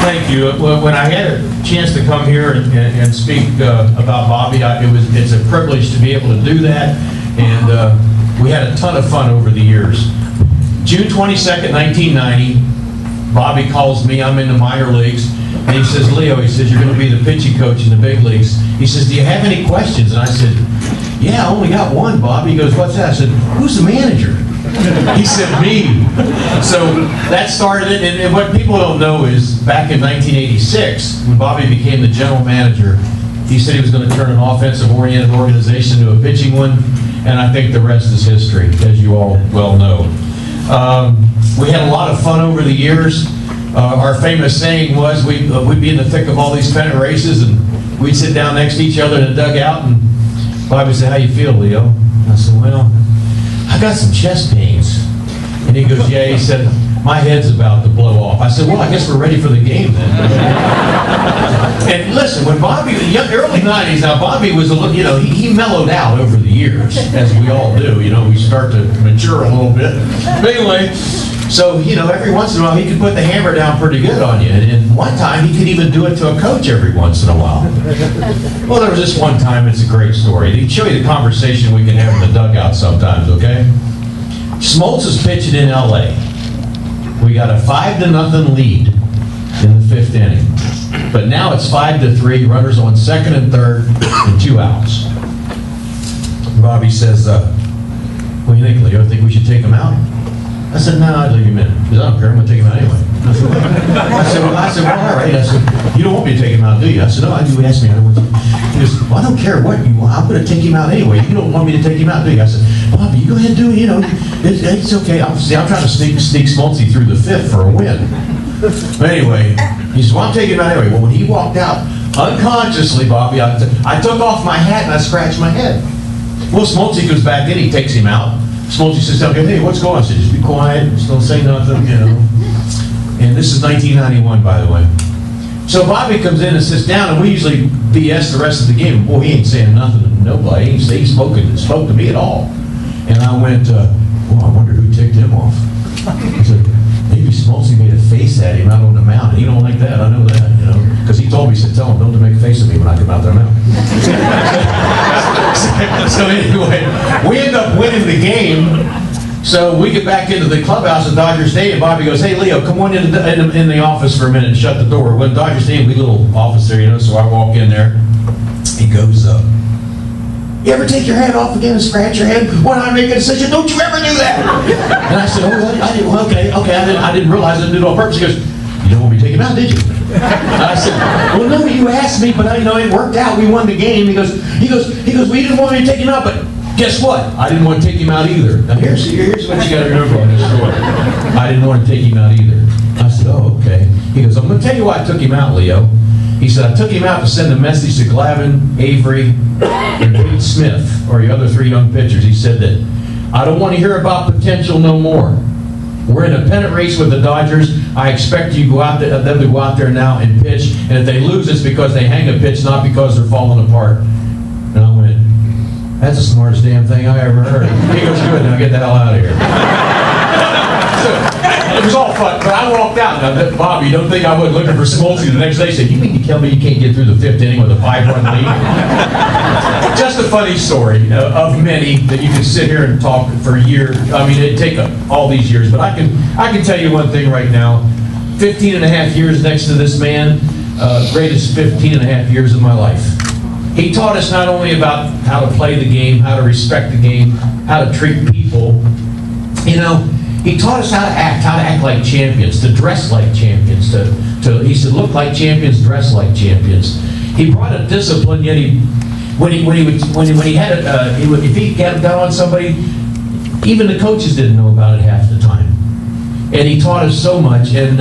Thank you. When I had a chance to come here and speak about Bobby, it's a privilege to be able to do that, and we had a ton of fun over the years. June 22nd, 1990, Bobby calls me. I'm in the minor leagues, and he says, Leo, he says, you're going to be the pitching coach in the big leagues. He says, do you have any questions? And I said, yeah, I only got one, Bobby. He goes, what's that? I said, who's the manager? He said, me. So that started it, and what people don't know is back in 1986, when Bobby became the general manager, he said he was going to turn an offensive-oriented organization into a pitching one, and I think the rest is history, as you all well know. We had a lot of fun over the years. Our famous saying was we'd be in the thick of all these pennant races, and we'd sit down next to each other in a dugout, and Bobby said, how you feel, Leo? I said, well, I got some chest pains. And he goes, yeah, he said, my head's about to blow off. I said, well, I guess we're ready for the game then. And listen, when Bobby, the early 90s, now Bobby was a little, you know, he mellowed out over the years, as we all do. You know, we start to mature a little bit. But anyway, so, you know, every once in a while he could put the hammer down pretty good on you. And one time he could even do it to a coach every once in a while. Well, there was this one time, it's a great story. He'd show you the conversation we can have in the dugout sometimes, okay? Smoltz is pitching in L.A. We got a 5-0 lead in the 5th inning. But now it's 5-3, runners on second and third, and 2 outs. Bobby says, what do you think, Leo? Think we should take him out? I said, no, I'd leave him in. Because I don't care, I'm going to take him out anyway. I said, well, all right. I said, you don't want me to take him out, do you? I said, no, I do. He asked me. He goes, well, I don't care what you want. I'm going to take him out anyway. You don't want me to take him out, do you? I said, Bobby, you go ahead and do it. You know, it's okay. I'm trying to sneak Smoltzy through the 5th for a win. But anyway, he said, well, I'm taking him out anyway. Well, when he walked out, unconsciously, Bobby, I took off my hat and I scratched my head. Well, Smoltzy goes back in. He takes him out. Smoltzy says, okay, hey, what's going on? I said, just be quiet, just don't say nothing, you know. And this is 1991, by the way. So Bobby comes in and sits down, and we usually BS the rest of the game. Boy, he ain't saying nothing to nobody. He spoke to me at all. And I went, well, I wonder who ticked him off. I said, maybe Smoltzy made a face at him out on the mound. He don't like that, I know that, you know. Because he told me, he said, tell him, don't make a face at me when I come out there now. So anyway, we end up winning the game. So we get back into the clubhouse at Dodger Stadium. Bobby goes, hey, Leo, come on in the office for a minute and shut the door. Well, Dodger Stadium, we little office there, you know, so I walk in there. He goes, you ever take your hat off again and scratch your head when I make a decision? Don't you ever do that! And I said, oh, I didn't, well, okay, I didn't realize I didn't do it on purpose. He goes, you don't want me to take him out, did you? And I said, well, no, you asked me, but it worked out. We won the game. He goes, well, you didn't want me to take him out, but guess what? I didn't want to take him out either. Now, here's what you got to remember on this story. I didn't want to take him out either. I said, oh, okay. He goes, I'm going to tell you why I took him out, Leo. He said, I took him out to send a message to Glavin, Avery, and Pete Smith, or the other 3 young pitchers. He said that, I don't want to hear about potential no more. We're in a pennant race with the Dodgers. I expect them to go out there now and pitch. And if they lose, it's because they hang a pitch, not because they're falling apart. And I went, that's the smartest damn thing I ever heard. He goes, good, now get the hell out of here. So, it was all fun, but I walked out. Now, Bobby, don't think I wasn't looking for Smoltzy the next day. He said, you mean to tell me you can't get through the 5th inning with a 5-run lead? Just a funny story of many that you can sit here and talk for years. I mean, it'd take all these years, but I can tell you one thing right now. 15 and a half years next to this man, greatest 15 and a half years of my life. He taught us not only about how to play the game, how to respect the game, how to treat people, you know, he taught us how to act like champions, to dress like champions, he said, look like champions, dress like champions. He brought a discipline, yet if he got down on somebody, even the coaches didn't know about it half the time. And he taught us so much, and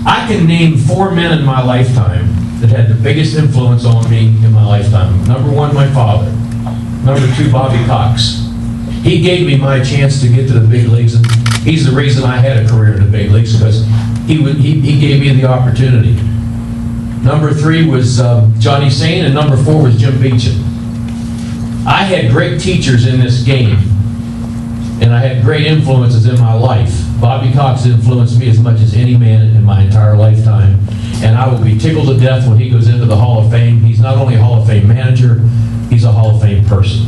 I can name 4 men in my lifetime that had the biggest influence on me in my lifetime. Number 1, my father. Number 2, Bobby Cox. He gave me my chance to get to the big leagues, and he's the reason I had a career in the big leagues, because he gave me the opportunity. Number 3 was Johnny Sain, and number 4 was Jim Beecham. I had great teachers in this game, and I had great influences in my life. Bobby Cox influenced me as much as any man in my entire lifetime. And I will be tickled to death when he goes into the Hall of Fame. He's not only a Hall of Fame manager, he's a Hall of Fame person.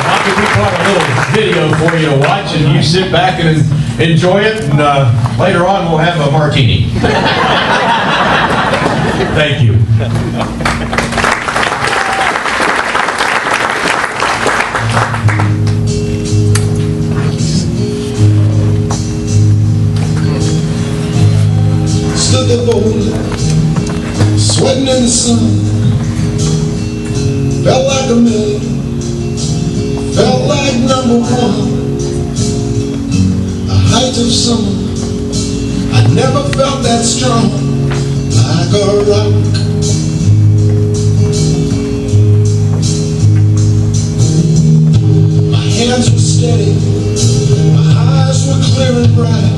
Bobby, we brought a little video for you to watch, and you sit back and enjoy it, and later on we'll have a martini. Thank you. Stood there boldly, sweating in the sun. Felt like a million, felt like number one. The height of summer, I never felt that strong. Like a rock. My hands were steady, my eyes were clear and bright.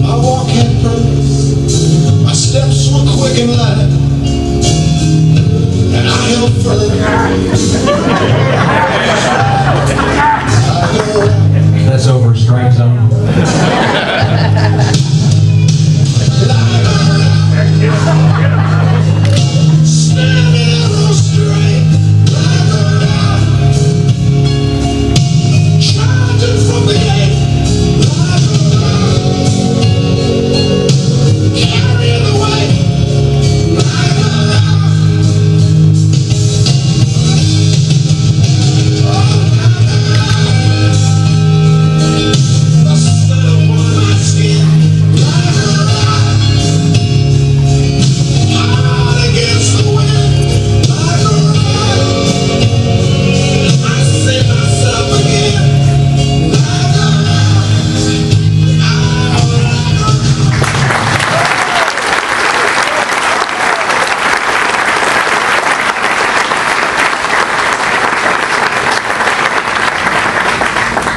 My walk had purpose, my steps were quick and light, and I held firm. That's over strike zone. Standing on straight like a rock, charging from the gate like a rock, carrying the weight like a rock, the sun upon my skin like a rock, hard against the wind like a rock. I see myself again like a rock.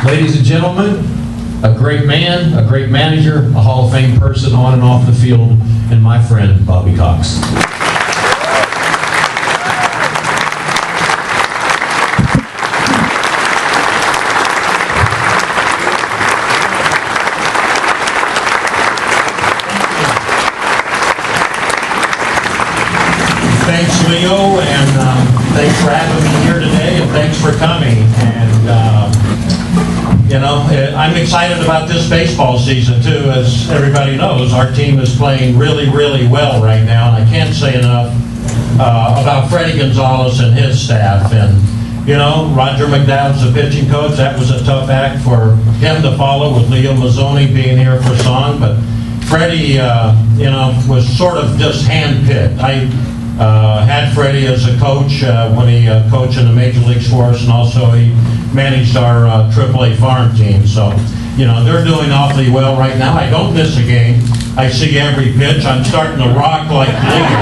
Ladies and gentlemen, a great man, a great manager, a Hall of Fame person on and off the field, and my friend, Bobby Cox. Thanks, Leo, and thanks for having me here today, and thanks for coming. And you know, I'm excited about this baseball season too. As everybody knows, our team is playing really, really well right now, and I can't say enough about Freddie Gonzalez and his staff. And you know, Roger McDowell's the pitching coach. That was a tough act for him to follow, with Leo Mazzoni being here for song. But Freddie, you know, was sort of just handpicked. I had Freddie as a coach when he coached in the major leagues for us, and also he managed our AAA farm team. So, you know, they're doing awfully well right now. I don't miss a game. I see every pitch. I'm starting to rock like Leo.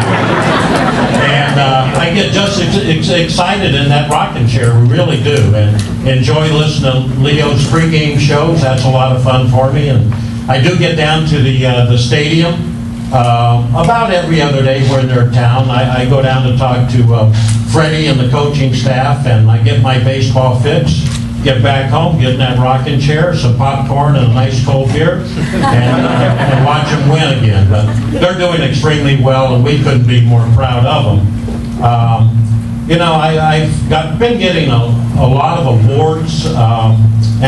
And I get just excited in that rocking chair. We really do. And enjoy listening to Leo's pregame shows. That's a lot of fun for me. And I do get down to the stadium about every other day when they're in town. I go down to talk to Freddie and the coaching staff, and I get my baseball fix, get back home, get in that rocking chair, some popcorn and a nice cold beer, and watch them win again. But they're doing extremely well, and we couldn't be more proud of them. You know, I've been getting a lot of awards and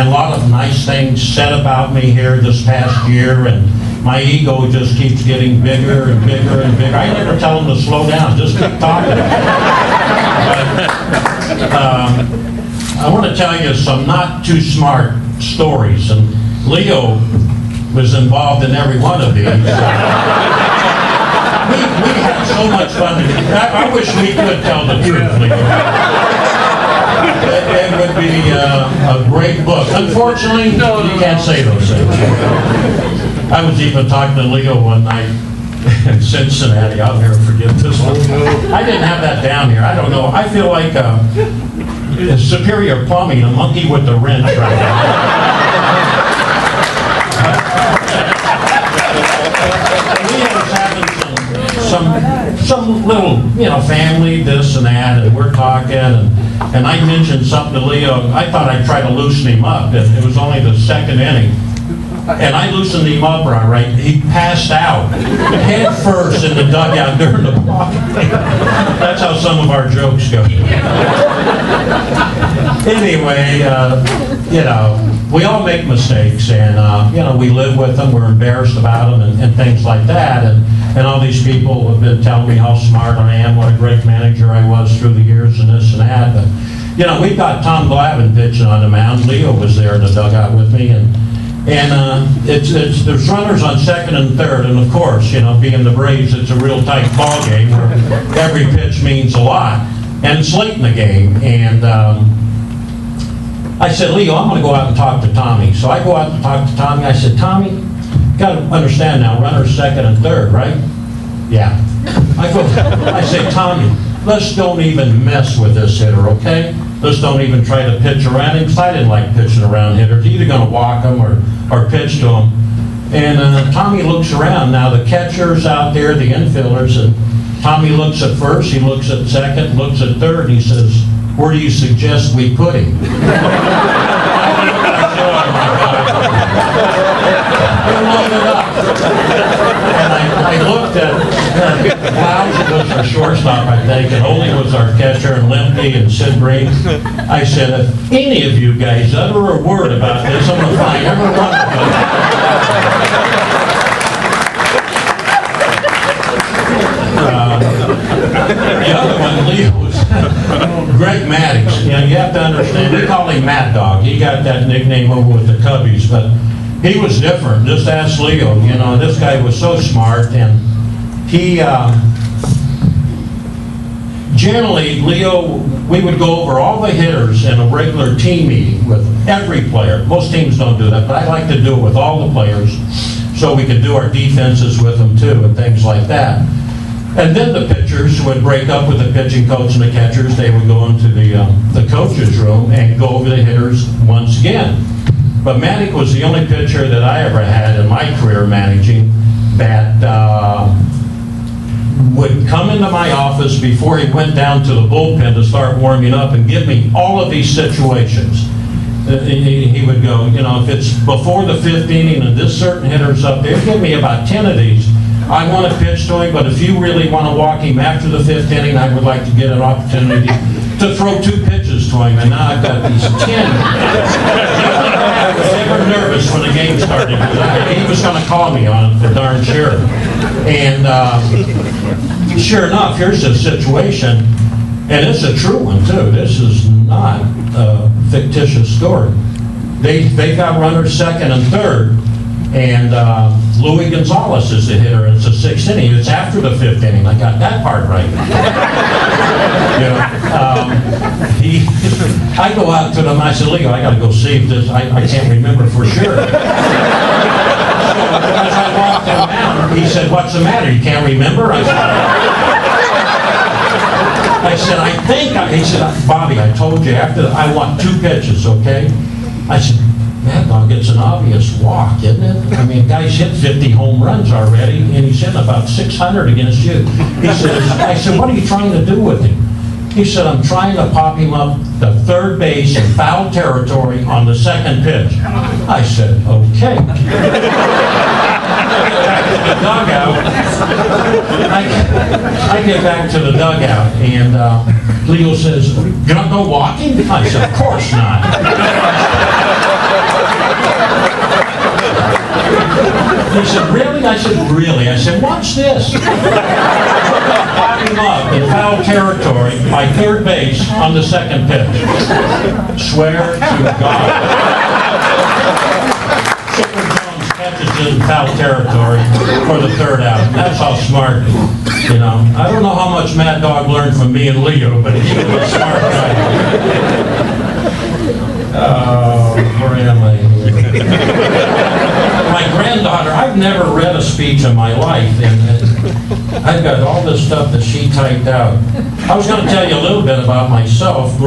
a lot of nice things said about me here this past year, and my ego just keeps getting bigger and bigger and bigger. I never tell them to slow down, just keep talking. I want to tell you some not too smart stories, and Leo was involved in every one of these. We had so much fun. I wish we could tell the truth, Leo. It would be a great book. Unfortunately, you can't say those things. I was even talking to Leo one night in Cincinnati. I'll never forget this one. I didn't have that down here. I don't know. I feel like Superior Plumbing, a monkey with the wrench right now. Leo's having some some little, family, this and that, and we're talking, and I mentioned something to Leo. I thought I'd try to loosen him up. It was only the second inning. And I loosened him up, right? He passed out, head first in the dugout during the ball game. That's how some of our jokes go. Anyway, we all make mistakes, and, we live with them. We're embarrassed about them and things like that. And all these people have been telling me how smart I am, what a great manager I was through the years and this and that. But, we've got Tom Glavine pitching on the mound. Leo was there in the dugout with me, and there's runners on second and third, and of course, being the Braves, it's a real tight ball game where every pitch means a lot, and it's late in the game, and I said, Leo, I'm going to go out and talk to Tommy. So I go out and talk to Tommy. I said, Tommy, you got to understand now, runners second and third, right? Yeah. I say, Tommy, let's don't even mess with this hitter, okay? Let's don't even try to pitch around him, because I didn't like pitching around hitters. You're either going to walk them or pitch to them. And Tommy looks around. Now, the catcher's out there, the infielders, and Tommy looks at first, he looks at second, looks at third, and he says, where do you suggest we put him? And I looked at Clouds was our shortstop, I think, and Ole was our catcher, and Lemke and Sid Green. I said, if any of you guys utter a word about this, I'm going to find every one of you. The other one, Leo, was Greg Maddux. You have to understand, we call him Mad Dog. He got that nickname over with the Cubbies, but he was different. Just ask Leo. This guy was so smart, and he generally, Leo, we would go over all the hitters in a regular team meeting with every player. Most teams don't do that, but I like to do it with all the players so we could do our defenses with them too and things like that. And then the pitchers would break up with the pitching coach and the catchers. They would go into the coach's room and go over the hitters once again. But Maddux was the only pitcher that I ever had in my career managing that would come into my office before he went down to the bullpen to start warming up and give me all of these situations. He would go, if it's before the fifth inning and this certain hitter's up there, give me about 10 of these. I want to pitch to him, but if you really want to walk him after the fifth inning, I would like to get an opportunity to throw 2 pitches to him, and now I've got these 10. I was never nervous when the game started, because he was going to call me on it for darn sure. And sure enough, here's the situation, and it's a true one too. This is not a fictitious story. They got runners second and third, and Louis Gonzalez is the hitter. It's the 6th inning. It's after the 5th inning. I got that part right. I go out to them. I said, Leo, I got to go see if this. I can't remember for sure. So as I walked him down, he said, what's the matter? You can't remember? I said, he said, Bobby, I told you after, I want 2 pitches, okay? I said, Mad Dog, it's an obvious walk, isn't it? I mean, guy's hit 50 home runs already, and he's hitting about 600 against you. I said, what are you trying to do with him? He said, I'm trying to pop him up to third base in foul territory on the 2nd pitch. I said, okay. The dugout. I get back to the dugout, and Leo says, you're not going to walk him? I said, of course not. He said, really? I said, really? I said, watch this. Pop him up in foul territory by third base on the 2nd pitch. Swear to God. Catches in foul territory for the 3rd out. That's how smart, I don't know how much Mad Dog learned from me and Leo, but he was a smart guy. Oh, where am I? My granddaughter, I've never read a speech in my life, and I've got all this stuff that she typed out. I was going to tell you a little bit about myself.